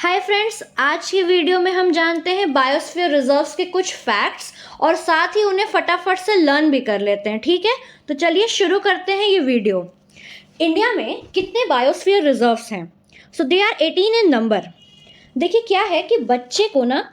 Hi friends, आज की video में हम जानते हैं बायोस्फीयर रिजर्व्स के कुछ फैक्ट्स और साथ ही उन्हें फटाफट से लर्न भी कर लेते हैं। ठीक है, तो चलिए शुरू करते हैं ये वीडियो। इंडिया में कितने बायोस्फीयर रिजर्व्स हैं? सो दे आर 18 इन नंबर। देखिए क्या है कि बच्चे को ना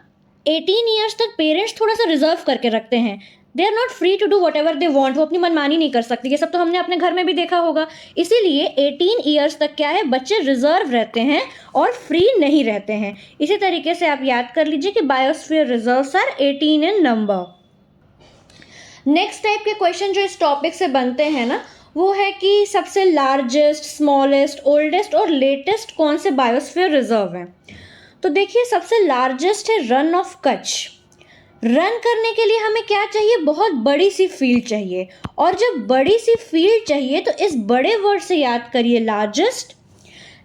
18 ईयर्स तक पेरेंट्स थोड़ा सा रिजर्व करके रखते हैं। They are not free to do whatever they want. वो अपनी मनमानी नहीं कर सकती। ये सब तो हमने अपने घर में भी देखा होगा। इसीलिए 18 ईयर्स तक क्या है, बच्चे रिजर्व रहते हैं और फ्री नहीं रहते हैं। इसी तरीके से आप याद कर लीजिए कि biosphere reserves are 18 in number. Next type के क्वेश्चन जो इस टॉपिक से बनते हैं ना, वो है कि सबसे लार्जेस्ट, स्मॉलेस्ट, ओल्डेस्ट और लेटेस्ट कौन से बायोस्फीयर रिजर्व हैं। तो देखिए सबसे लार्जेस्ट है रन ऑफ कच्छ। रन करने के लिए हमें क्या चाहिए, बहुत बड़ी सी फील्ड चाहिए। और जब बड़ी सी फील्ड चाहिए तो इस बड़े वर्ड से याद करिए लार्जेस्ट।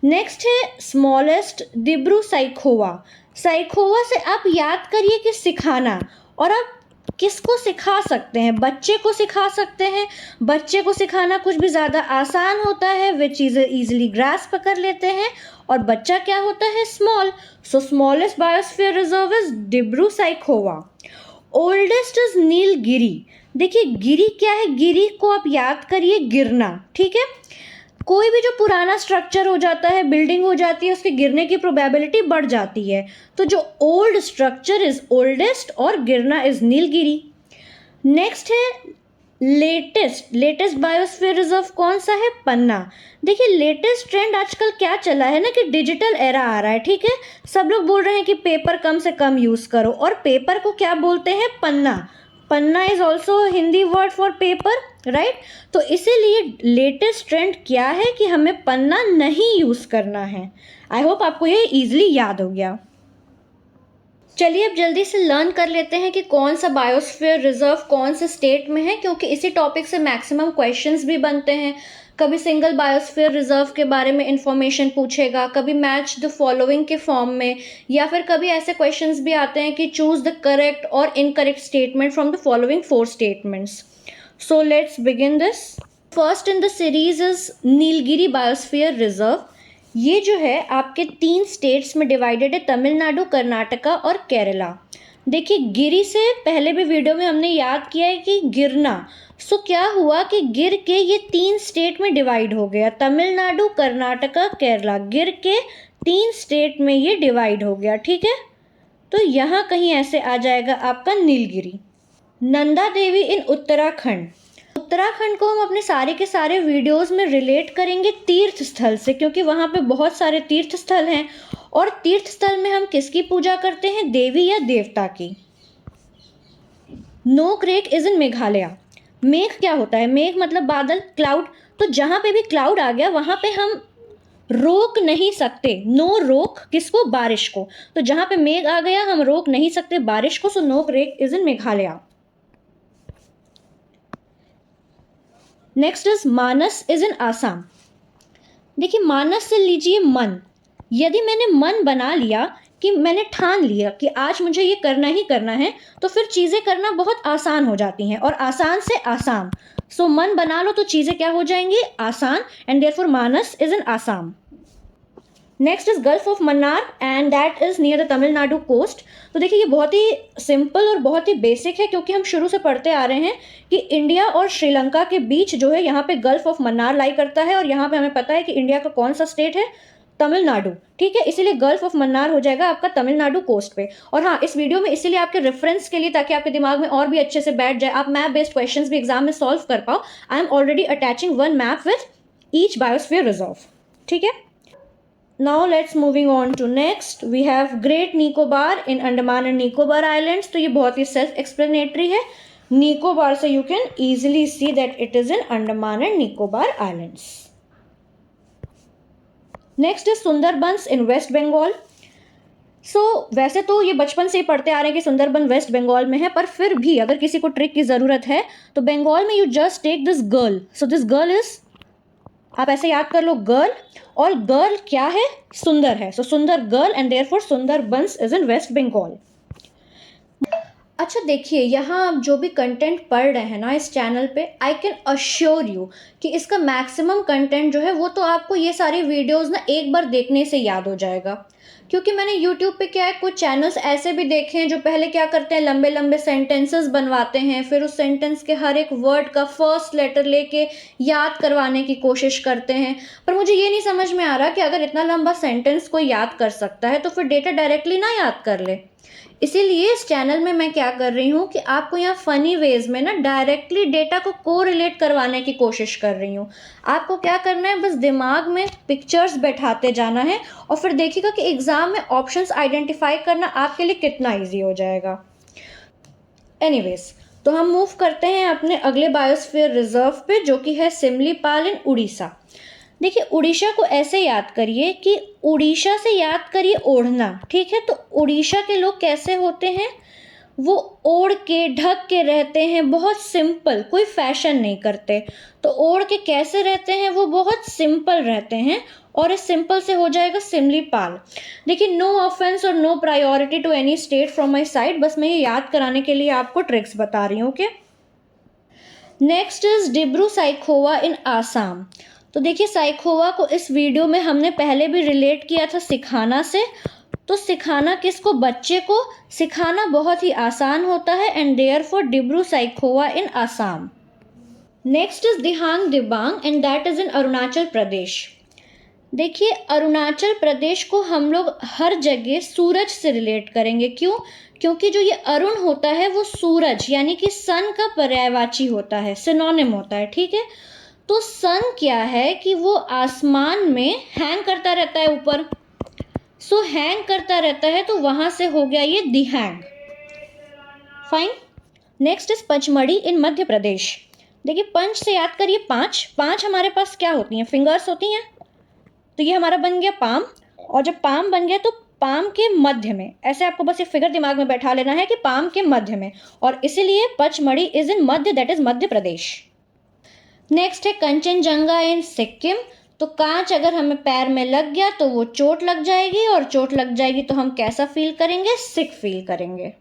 नेक्स्ट है स्मॉलेस्ट, दिब्रू साइखोवा। साइखोवा से आप याद करिए कि सिखाना। और आप किसको सिखा सकते हैं, बच्चे को सिखा सकते हैं। बच्चे को सिखाना कुछ भी ज़्यादा आसान होता है, वे चीज़ें ईजिली ग्रास्प कर लेते हैं। और बच्चा क्या होता है, small. So smallest biosphere reserve is Dibru Saikhowa. Oldest is Nilgiri. देखिए गिरी क्या है, गिरी को आप याद करिए गिरना। ठीक है, कोई भी जो पुराना स्ट्रक्चर हो जाता है, बिल्डिंग हो जाती है, उसके गिरने की प्रोबेबिलिटी बढ़ जाती है। तो जो ओल्ड स्ट्रक्चर इज ओल्डेस्ट और गिरना इज नीलगिरी। नेक्स्ट है लेटेस्ट बायोस्फीयर रिजर्व कौन सा है, पन्ना। देखिए लेटेस्ट ट्रेंड आजकल क्या चला है ना कि डिजिटल एरा आ रहा है। ठीक है, सब लोग बोल रहे हैं कि पेपर कम से कम यूज़ करो, और पेपर को क्या बोलते हैं, पन्ना। Panna is also Hindi word for paper, right. तो इसीलिए लेटेस्ट ट्रेंड क्या है कि हमें पन्ना नहीं यूज़ करना है। आई होप आपको ये ईजिली याद हो गया। चलिए अब जल्दी से लर्न कर लेते हैं कि कौन सा बायोस्फीयर रिजर्व कौन से स्टेट में है, क्योंकि इसी टॉपिक से मैक्सिमम क्वेश्चंस भी बनते हैं। कभी सिंगल बायोस्फीयर रिजर्व के बारे में इंफॉर्मेशन पूछेगा, कभी मैच द फॉलोइंग के फॉर्म में, या फिर कभी ऐसे क्वेश्चंस भी आते हैं कि चूज द करेक्ट और incorrect statement from the following 4 statements. So let's begin this. First in the series is Nilgiri biosphere reserve. ये जो है आपके 3 स्टेट्स में डिवाइडेड है, तमिलनाडु, कर्नाटका और केरला। देखिए गिरी से पहले भी वीडियो में हमने याद किया है कि गिरना। सो क्या हुआ कि गिर के ये 3 स्टेट में डिवाइड हो गया, तमिलनाडु, कर्नाटका, केरला। गिर के 3 स्टेट में ये डिवाइड हो गया। ठीक है, तो यहाँ कहीं ऐसे आ जाएगा आपका नीलगिरी। नंदा देवी इन उत्तराखंड। उत्तराखंड को हम अपने सारे के सारे वीडियोस में रिलेट करेंगे तीर्थ स्थल से, क्योंकि वहाँ पे बहुत सारे तीर्थ स्थल हैं। और तीर्थ स्थल में हम किसकी पूजा करते हैं, देवी या देवता की। नोक रेक इज इन मेघालय। मेघ क्या होता है, मेघ मतलब बादल, क्लाउड। तो जहाँ पे भी क्लाउड आ गया वहाँ पे हम रोक नहीं सकते, नो रोक किसको, बारिश को। तो जहाँ पे मेघ आ गया हम रोक नहीं सकते बारिश को। So Nokrek is in Meghalaya. Next is Manas is in Assam. देखिए मानस से लीजिए मन। यदि मैंने मन बना लिया कि मैंने ठान लिया कि आज मुझे ये करना ही करना है, तो फिर चीज़ें करना बहुत आसान हो जाती हैं। और आसान से आसाम, सो मन बना लो तो चीज़ें क्या हो जाएंगी, आसान। And therefore Manas is in Assam. Next is gulf of Mannar and that is near the Tamil Nadu coast. तो देखिए ये बहुत ही सिंपल और बहुत ही बेसिक है, क्योंकि हम शुरू से पढ़ते आ रहे हैं कि इंडिया और श्रीलंका के बीच जो है यहाँ पे गल्फ ऑफ मन्नार लाई करता है। और यहाँ पे हमें पता है कि इंडिया का कौन सा स्टेट है, तमिलनाडु। ठीक है, इसीलिए गल्फ ऑफ मन्नार हो जाएगा आपका तमिलनाडु कोस्ट पे। और हाँ, इस वीडियो में इसीलिए आपके रेफरेंस के लिए, ताकि आपके दिमाग में और भी अच्छे से बैठ जाए, आप मैप बेस्ड क्वेश्चंस भी एग्जाम में सॉल्व कर पाओ, I am already attaching 1 map with each biosphere reserve. ठीक है, now let's moving on to next we have Great Nicobar in Andaman and Nicobar Islands। तो ये बहुत ही सेल्फ एक्सप्लेनेटरी है। निकोबार से you can easily see that it is in Andaman and Nicobar Islands। Next is Sundarbans in waste Bengal. So वैसे तो ये बचपन से ही पढ़ते आ रहे हैं कि सुंदरबन वेस्ट बंगाल में है, पर फिर भी अगर किसी को ट्रिक की ज़रूरत है तो बंगाल में you just take this girl. So this girl is, आप ऐसे याद कर लो, गर्ल। और गर्ल क्या है, सुंदर है। सो सुंदर girl and therefore Sundarbans is in waste Bengal. अच्छा देखिए, यहाँ आप जो भी कंटेंट पढ़ रहे हैं ना इस चैनल पे, आई कैन अश्योर यू कि इसका मैक्सिमम कंटेंट जो है वो तो आपको ये सारी वीडियोस ना एक बार देखने से याद हो जाएगा। क्योंकि मैंने यूट्यूब पे क्या है कुछ चैनल्स ऐसे भी देखे हैं जो पहले क्या करते हैं, लंबे लंबे सेंटेंसेस बनवाते हैं, फिर उस सेंटेंस के हर एक वर्ड का फर्स्ट लेटर लेके याद करवाने की कोशिश करते हैं। पर मुझे ये नहीं समझ में आ रहा कि अगर इतना लंबा सेंटेंस कोई याद कर सकता है तो फिर डेटा डायरेक्टली ना याद कर ले। इसीलिए इस चैनल में मैं क्या कर रही हूँ कि आपको यहाँ फ़नी वेज में ना डायरेक्टली डेटा को कोरिलेट करवाने की कोशिश कर रही हूँ। आपको क्या करना है, बस दिमाग में पिक्चर्स बैठाते जाना है और फिर देखिएगा कि एग्ज़ाम में ऑप्शंस आइडेंटिफाई करना आपके लिए कितना ईजी हो जाएगा। एनीवेज, तो हम मूव करते हैं अपने अगले बायोस्फीयर रिजर्व पे, जो कि है सिमलीपाल इन उड़ीसा। देखिए, उड़ीसा को ऐसे याद करिए कि उड़ीसा से याद करिए ओढ़ना, ठीक है। तो उड़ीसा के लोग कैसे होते हैं, वो ओढ़ के ढक के रहते हैं, बहुत सिंपल, कोई फैशन नहीं करते। तो ओढ़ के कैसे रहते हैं, वो बहुत सिंपल रहते हैं और इस सिंपल से हो जाएगा सिमलीपाल। देखिए, नो ऑफेंस और no priority to any state from my side, बस मैं ये याद कराने के लिए आपको ट्रिक्स बता रही हूँ। Okay, next is Dibru Saikhowa in Assam. तो देखिए, साइखोवा को इस वीडियो में हमने पहले भी रिलेट किया था सिखाना से। तो सिखाना किसको, बच्चे को। सिखाना बहुत ही आसान होता है and therefore Dibru Saikhowa in Assam. Next is Dihang Dibang and that is in Arunachal Pradesh. देखिए, अरुणाचल प्रदेश को हम लोग हर जगह सूरज से रिलेट करेंगे। क्यों? क्योंकि जो ये अरुण होता है वो सूरज यानी कि सन का पर्यायवाची होता है, सिनोनिम होता है, ठीक है। तो सन क्या है कि वो आसमान में हैंग करता रहता है ऊपर, सो हैंग करता रहता है, तो वहां से हो गया ये दिहैंग। फाइन। नेक्स्ट इज पचमढ़ी इन मध्य प्रदेश। देखिए, पंच से याद करिए पांच। पांच हमारे पास क्या होती हैं, फिंगर्स होती हैं। तो ये हमारा बन गया पाम, और जब पाम बन गया तो पाम के मध्य में, ऐसे आपको बस ये फिगर दिमाग में बैठा लेना है कि पाम के मध्य में, और इसीलिए Pachmarhi is in Madhya, that is Madhya Pradesh. Next है कंचनजंगा इन सिक्किम। तो कांच अगर हमें पैर में लग गया तो वो चोट लग जाएगी, और चोट लग जाएगी तो हम कैसा फील करेंगे, सिक फील करेंगे।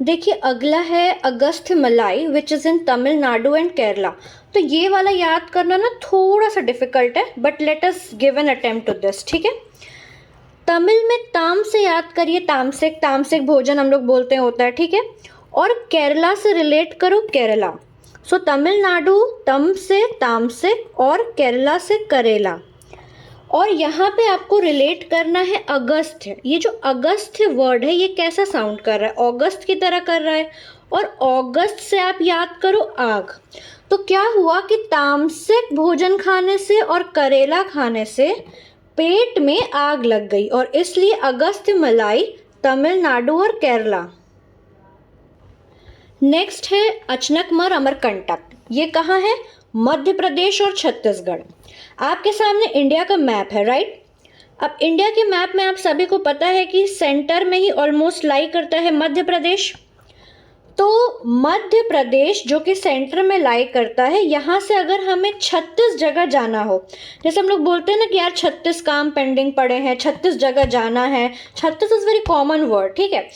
देखिए, अगला है अगस्त्य मलाई which is in Tamil Nadu and Kerala. तो ये वाला याद करना ना थोड़ा सा डिफिकल्ट है, but let us give an attempt to this, ठीक है। तमिल में ताम से याद करिए, तामसिक, तामसिक भोजन हम लोग बोलते हैं होता है, ठीक है। और केरला से रिलेट करो केरला। सो तमिलनाडु तम से तामसिक और केरला से करेला। और यहाँ पे आपको रिलेट करना है अगस्त्य। ये जो अगस्त्य वर्ड है ये कैसा साउंड कर रहा है, अगस्त की तरह कर रहा है। और अगस्त से आप याद करो आग। तो क्या हुआ कि तामसिक भोजन खाने से और करेला खाने से पेट में आग लग गई, और इसलिए अगस्त्य मलाई तमिलनाडु और केरला। नेक्स्ट है अचनकमर अमरकंटक। ये कहाँ है, मध्य प्रदेश और छत्तीसगढ़। आपके सामने इंडिया का मैप है, राइट। अब इंडिया के मैप में आप सभी को पता है कि सेंटर में ही ऑलमोस्ट लाई करता है मध्य प्रदेश। तो मध्य प्रदेश जो कि सेंटर में लाई करता है, यहाँ से अगर हमें 36 जगह जाना हो, जैसे हम लोग बोलते हैं ना कि यार 36 काम पेंडिंग पड़े हैं, 36 जगह जाना है, 36 इज़ वेरी कॉमन वर्ड, ठीक है।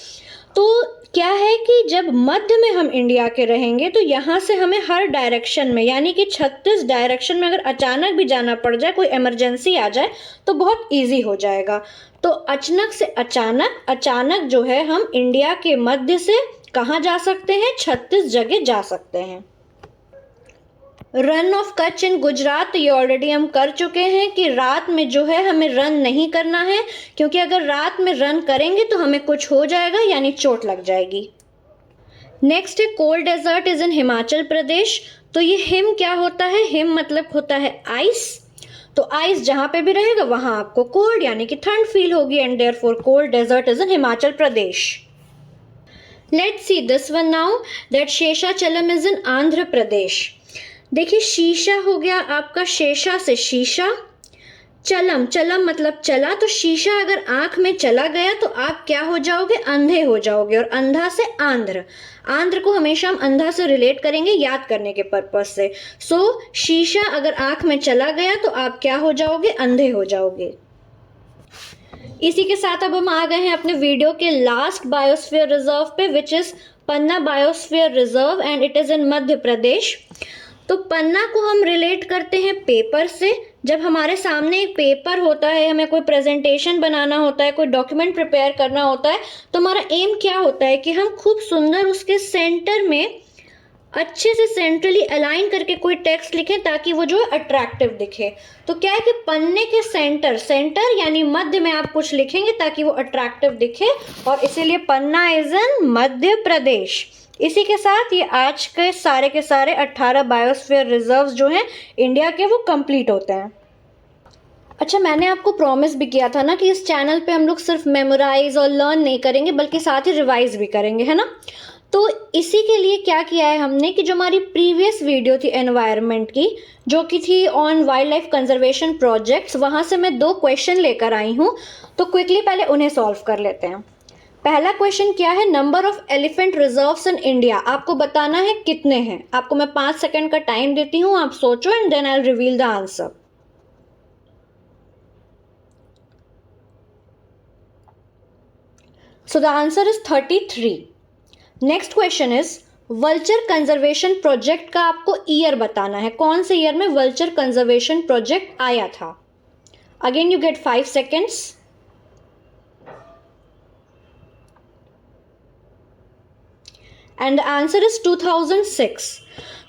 तो क्या है कि जब मध्य में हम इंडिया के रहेंगे तो यहाँ से हमें हर डायरेक्शन में, यानी कि 36 डायरेक्शन में अगर अचानक भी जाना पड़ जाए, कोई इमरजेंसी आ जाए, तो बहुत इजी हो जाएगा। तो अचानक से अचानक, अचानक जो है हम इंडिया के मध्य से कहाँ जा सकते हैं, 36 जगह जा सकते हैं। रन ऑफ कच्छ इन गुजरात, ये ऑलरेडी हम कर चुके हैं कि रात में जो है हमें रन नहीं करना है, क्योंकि अगर रात में रन करेंगे तो हमें कुछ हो जाएगा, यानी चोट लग जाएगी। नेक्स्ट है cold desert is in Himachal Pradesh. तो ये हिम क्या होता है, हिम मतलब होता है आइस। तो आइस जहाँ पे भी रहेगा वहाँ आपको कोल्ड यानी कि ठंड फील होगी, and therefore cold desert is in Himachal Pradesh. Let's see this one now, that Seshachalam is in Andhra Pradesh. देखिए, शीशा हो गया आपका, शेषा से शीशा, चलम, चलम मतलब चला। तो शीशा अगर आंख में चला गया तो आप क्या हो जाओगे, अंधे हो जाओगे। और अंधा से आंध्र, आंध्र को हमेशा हम अंधा से रिलेट करेंगे याद करने के पर्पज से। सो शीशा अगर आंख में चला गया तो आप क्या हो जाओगे, अंधे हो जाओगे। इसी के साथ अब हम आ गए हैं अपने वीडियो के लास्ट बायोस्फीयर रिजर्व पे, which is Panna biosphere reserve and it is in Madhya Pradesh. तो पन्ना को हम रिलेट करते हैं पेपर से, जब हमारे सामने एक पेपर होता है, हमें कोई प्रेजेंटेशन बनाना होता है, कोई डॉक्यूमेंट प्रिपेयर करना होता है, तो हमारा एम क्या होता है कि हम खूब सुंदर उसके सेंटर में अच्छे से सेंट्रली अलाइन करके कोई टेक्स्ट लिखें ताकि वो जो है अट्रैक्टिव दिखे। तो क्या है कि पन्ने के सेंटर यानी मध्य में आप कुछ लिखेंगे ताकि वो अट्रैक्टिव दिखे, और इसीलिए पन्ना इज इन मध्य प्रदेश। इसी के साथ ये आज के सारे 18 बायोस्फीयर रिजर्व्स जो हैं इंडिया के, वो कंप्लीट होते हैं। अच्छा, मैंने आपको प्रॉमिस भी किया था ना कि इस चैनल पे हम लोग सिर्फ मेमोराइज और लर्न नहीं करेंगे बल्कि साथ ही रिवाइज भी करेंगे, है ना। तो इसी के लिए क्या किया है हमने कि जो हमारी प्रीवियस वीडियो थी एनवायरनमेंट की, जो कि थी on wild life conservation projects, वहाँ से मैं 2 क्वेश्चन लेकर आई हूँ। तो क्विकली पहले उन्हें सॉल्व कर लेते हैं। पहला क्वेश्चन क्या है, number of elephant reserves in India. आपको बताना है कितने हैं। आपको मैं 5 सेकेंड का टाइम देती हूँ, आप सोचो and then I will reveal the answer. So the answer is 33. Next question is vulture conservation project का आपको ईयर बताना है, कौन से ईयर में वल्चर कंजर्वेशन प्रोजेक्ट आया था। Again you get 5 seconds. And the answer is 2006।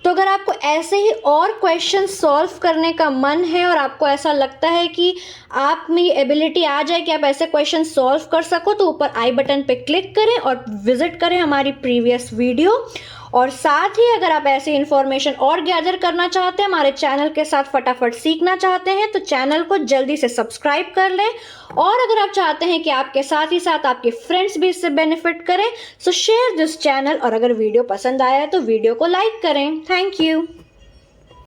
तो अगर आपको ऐसे ही और क्वेश्चन सॉल्व करने का मन है और आपको ऐसा लगता है कि आप में ये एबिलिटी आ जाए कि आप ऐसे क्वेश्चन सॉल्व कर सको, तो ऊपर आई बटन पे क्लिक करें और विजिट करें हमारी प्रीवियस वीडियो। और साथ ही अगर आप ऐसी इन्फॉर्मेशन और गैदर करना चाहते हैं, हमारे चैनल के साथ फटाफट सीखना चाहते हैं, तो चैनल को जल्दी से सब्सक्राइब कर लें। और अगर आप चाहते हैं कि आपके साथ ही साथ आपके फ्रेंड्स भी इससे बेनिफिट करें, सो शेयर दिस चैनल। और अगर वीडियो पसंद आया है तो वीडियो को लाइक करें। Thank you.